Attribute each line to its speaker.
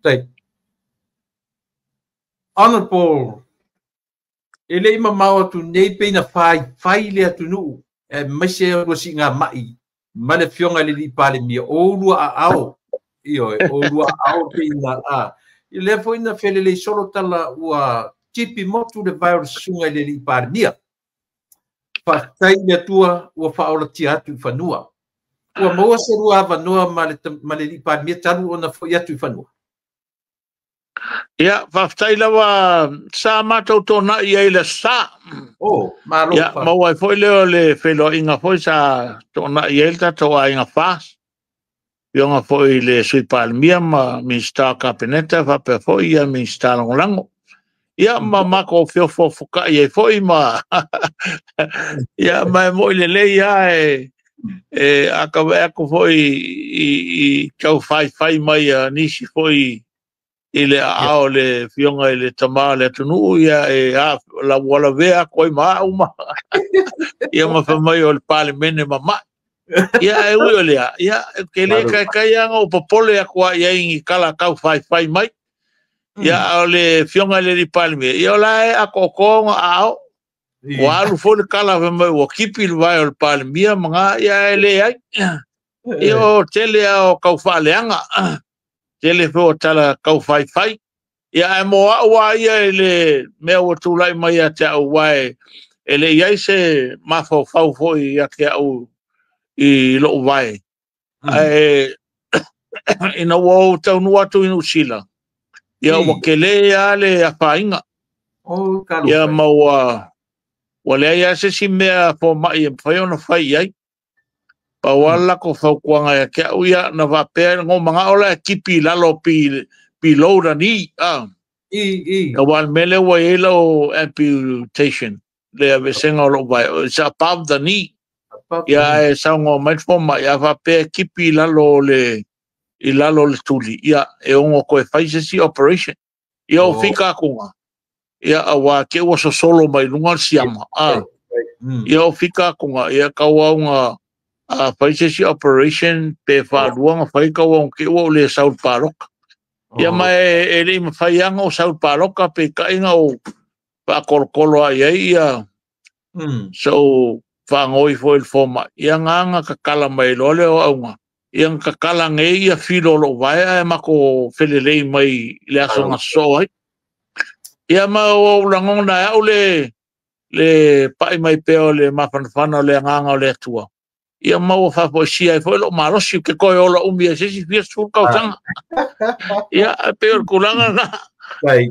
Speaker 1: Right. Honorable, ele ima mawa tu nei pe na fai le atu nu e mase o si nga mai male fionga le li pale mi o lua a ao io o lua ao pe na a ile foi na fele le solo tala ua tipi motu de virus sunga le li pale mi fa tai le tua ua fa ola ti atu fanua ua mo se lua vanua male li pale mi talu ona foi atu fanua.
Speaker 2: Ya, whaftai lawa sa mātou tōna i eile sa.
Speaker 1: Oh, malo.
Speaker 2: Ya, mawai foi leo le whelo inga foi sa tōna i eile tato a inga whas. Ionga foi le sui palmia ma Minsta Kapineta, whape foi ia Minsta Longolango. Ia ma mako whiofo fuka i e foi ma. Ia mai mo le le ia e ako foi i kau whai mai a nisi foi ile ao le fionga ile tama le tunu ia e a la wala vea koi ma uma ia ma fa mai o le palemene mama ia e ui ole ia ke le kai anga o popole a kwa ia ingi kala kau fai mai ia o le fionga le palme ia la e a kokonga ao wa lu fo le kala fa mai o kipi le vai o le palme manga ia ele ai ia o tele o kau fa leanga tele fo tala kau fai ia e mo wa ia ele me o tulai mai a te au wai ele ia se mafo fau foi ia ke au i lo vai ai ina wo tau no atu inu sila ia o kele ia le afainga
Speaker 1: o kalu
Speaker 2: ia mo wa le ia se si mea fo mai fai ona fai ai pa wala ko fau kuanga ia ke au ia na va pe ngo manga ola kipi lalo pi loura ni
Speaker 1: i
Speaker 2: wal mele wa elo amputation le ave senga lo vai sa above the knee ya e sango mai forma ya va pe kipi lalo le tuli ya e ongo ko fai si operation ia o fika kunga ia awa ke wa so solo mai lunga siama ia o fika kunga ia ka wa fai si operation pe fa luanga fai ka wa ke wa le South Parok ia mai ele ma fai anga o South Parok pe ka inga o pa kolkolo ai ia so fa ngoi foi forma ia nganga ka kala mai lole o aunga ia ka kala ngei ia filo lo vai e mako felele mai le aso nga so ai ia ma o langona au le pai mai pe o le mafana le nganga o le tua ia mau fa poesia foi lo malo si ke ko o lo umia se si fia su ka ia pe o kulanga
Speaker 1: Right.